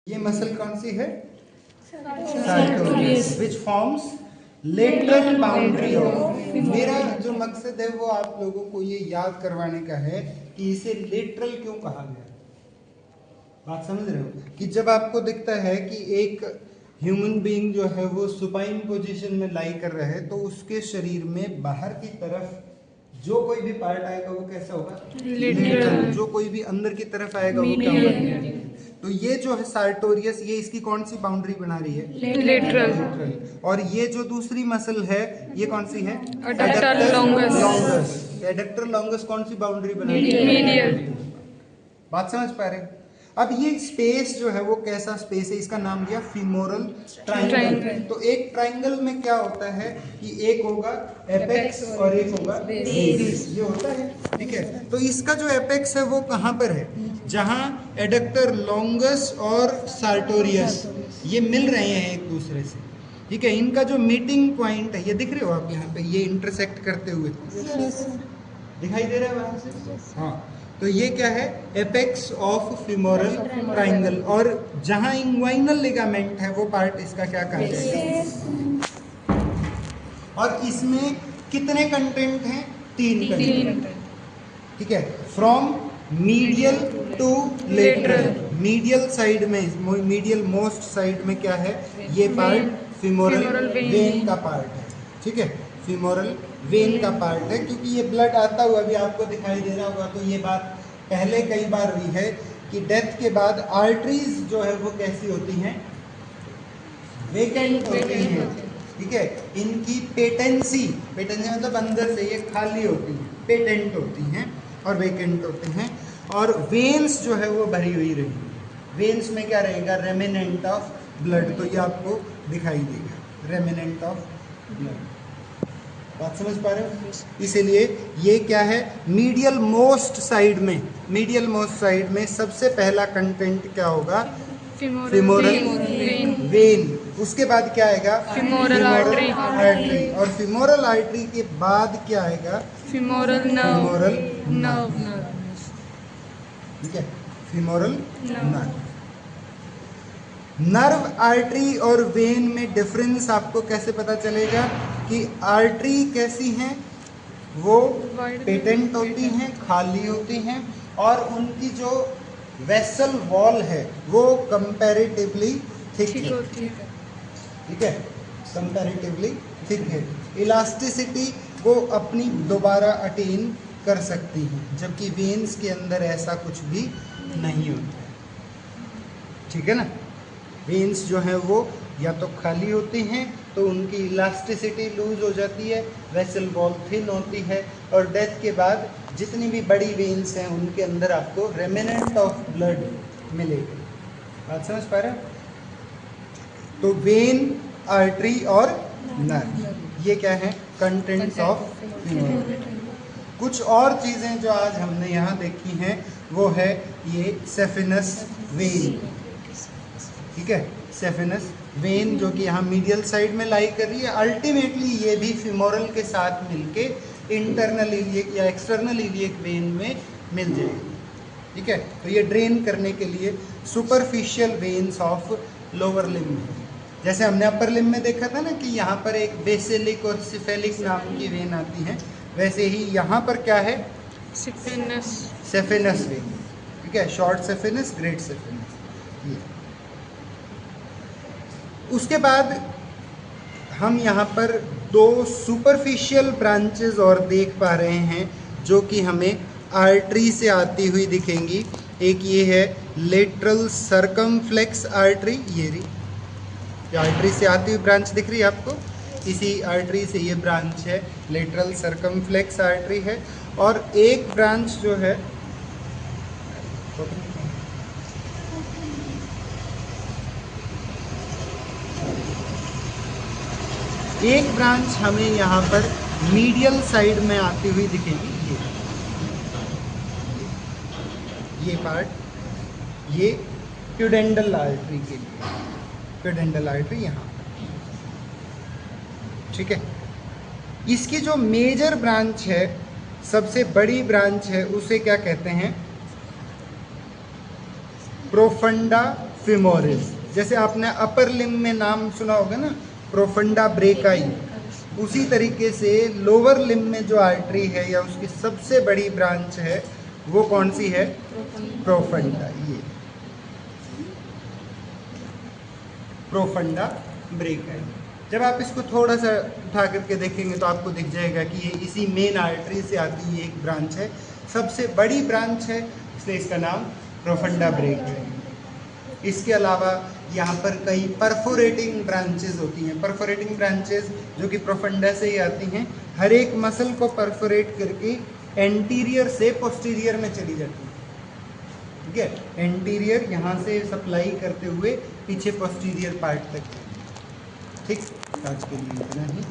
ये मसल कौन सी है? Sartorius, which forms lateral boundary of. मेरा जो मकसद है वो आप लोगों को ये याद करवाने का है कि इसे लेटरल क्यों कहा गया। बात समझ रहे हो कि जब आपको दिखता है कि एक ह्यूमन बीइंग जो है वो सुपाइन पोजीशन में लाई कर रहा है, तो उसके शरीर में बाहर की तरफ जो कोई भी पार्ट आएगा वो कैसा होगा? लेटरल। जो कोई भी अंदर की तरफ आएगा वो क्या होगा? तो ये जो है सार्टोरियस, ये इसकी कौन सी बाउंड्री बना रही है? लेटरल। और ये जो दूसरी मसल है ये कौन सी है? Adductor longus. एडक्टर लॉन्गस कौन सी बाउंड्री बना रही है? मीडियल। बात समझ पा रहे हैं? अब ये स्पेस जो है वो कैसा स्पेस है? इसका नाम दिया फीमोरल ट्राइंगल। तो एक ट्राइंगल में क्या होता है कि एक होगा एपेक्स और एक होगा बेस। ये होता है, ठीक है। तो इसका जो एपेक्स है वो कहाँ पर है? जहाँ एडक्टर लॉन्गस और सार्टोरियस ये मिल रहे हैं एक दूसरे से, ठीक है। इनका जो मीटिंग पॉइंट है ये दिख रहे हो आप यहाँ पे, ये इंटरसेक्ट करते हुए दिखाई दे रहा है वहां से? हाँ। तो ये क्या है? Apex of femoral triangle. और जहां इंग्वाइनल लिगामेंट है वो पार्ट इसका क्या कहा जाएगा? और इसमें कितने कंटेंट हैं? 3 कंटेंट, ठीक है। From medial to lateral. Medial side में, मीडियल मोस्ट साइड में क्या है? ये पार्ट फीमोरल वेन का पार्ट है, ठीक है। फीमोरल वेन का पार्ट है, क्योंकि ये ब्लड आता हुआ भी आपको दिखाई दे रहा होगा। तो ये बात पहले कई बार हुई है कि डेथ के बाद आर्टरीज जो है वो कैसी होती हैं? वेकेंट होती हैं, ठीक है। इनकी पेटेंसी, पेटेंसी मतलब अंदर से ये खाली होती हैं, पेटेंट होती हैं और वेकेंट होते हैं। और वेन्स जो है वो भरी हुई रहेगी। वेन्स में क्या रहेगा? Remnant of blood. तो ये आपको दिखाई देगा, रेमिनेंट ऑफ ब्लड। बात समझ पा रहे हो? इसीलिए ये क्या है? मीडियल मोस्ट साइड में, मीडियल मोस्ट साइड में सबसे पहला कंटेंट क्या होगा? Femoral when. उसके बाद क्या आएगा? Femoral artery. और फीमोरल आर्टरी के बाद क्या आएगा? फीमोरल नर्व, ठीक है। Femoral nerve. नर्व, आर्टरी और वेन में डिफरेंस आपको कैसे पता चलेगा? कि आर्टरी कैसी हैं? वो पेटेंट होती हैं, खाली होती हैं, और उनकी जो वेसल वॉल है वो कंपैरेटिवली थिक है, ठीक है। कंपैरेटिवली थिक है। इलास्टिसिटी वो अपनी दोबारा अटेन कर सकती हैं, जबकि वेन्स के अंदर ऐसा कुछ भी नहीं होता है, ठीक है ना। वेन्स जो हैं वो या तो खाली होती हैं तो उनकी इलास्टिसिटी लूज हो जाती है, वेसल वॉल थिन होती है, और डेथ के बाद जितनी भी बड़ी वेन्स हैं उनके अंदर आपको रेमिनेंट ऑफ ब्लड मिलेगी। बात समझ पा रहे हैं? तो वेन, आर्टरी और नर्व, ये क्या है? Contents of femoral. कुछ और चीज़ें जो आज हमने यहाँ देखी हैं वो है ये सेफिनस वेन, ठीक है। सेफिनस वेन जो कि यहाँ मीडियल साइड में लाई कर रही है, अल्टीमेटली ये भी फीमोरल के साथ मिलके इंटरनल इलियक या एक्सटर्नल इलियक वेन में मिल जाएगी, ठीक है। तो ये ड्रेन करने के लिए superficial veins of lower limb है। जैसे हमने अपर लिम्ब में देखा था ना कि यहाँ पर एक बेसिलिक और सिफेलिक नाम की वेन आती है, वैसे ही यहाँ पर क्या है? सेफिनस वेन, ठीक है। Short saphenous, great saphenous. ये उसके बाद हम यहाँ पर 2 सुपरफिशियल ब्रांचेस और देख पा रहे हैं जो कि हमें आर्टरी से आती हुई दिखेंगी। एक ये है लेटरल सर्कमफ्लेक्स आर्टरी, ये आर्टरी से आती हुई ब्रांच दिख रही है आपको? इसी आर्टरी से ये ब्रांच है, लेटरल सर्कमफ्लेक्स आर्टरी है। और एक ब्रांच जो है एक ब्रांच हमें यहाँ पर मीडियल साइड में आती हुई दिखेगी, ये पार्ट, ये प्यूडेंडल आर्टरी के लिए, प्यूडेंडल आर्टरी यहाँ पर, ठीक है। इसकी जो मेजर ब्रांच है, सबसे बड़ी ब्रांच है, उसे क्या कहते हैं? Profunda femoris. जैसे आपने अपर लिम्ब में नाम सुना होगा ना, प्रोफंडा ब्रेकाई, उसी तरीके से लोअर लिम्ब में जो आर्टरी है या उसकी सबसे बड़ी ब्रांच है वो कौन सी है? प्रोफंडा। ये प्रोफंडा ब्रेकाई। जब आप इसको थोड़ा सा उठा करके देखेंगे तो आपको दिख जाएगा कि ये इसी मेन आर्टरी से आती हुई एक ब्रांच है, सबसे बड़ी ब्रांच है, इसलिए इसका नाम प्रोफंडा ब्रेकाई है। इसके अलावा यहाँ पर कई परफोरेटिंग ब्रांचेस होती हैं। परफोरेटिंग ब्रांचेस जो कि प्रोफंडा से ही आती हैं, हर एक मसल को परफोरेट करके एंटीरियर से पोस्टीरियर में चली जाती है। ठीक है, एंटीरियर यहाँ से सप्लाई करते हुए पीछे पोस्टीरियर पार्ट तक। ठीक, आज के लिए इतना ही।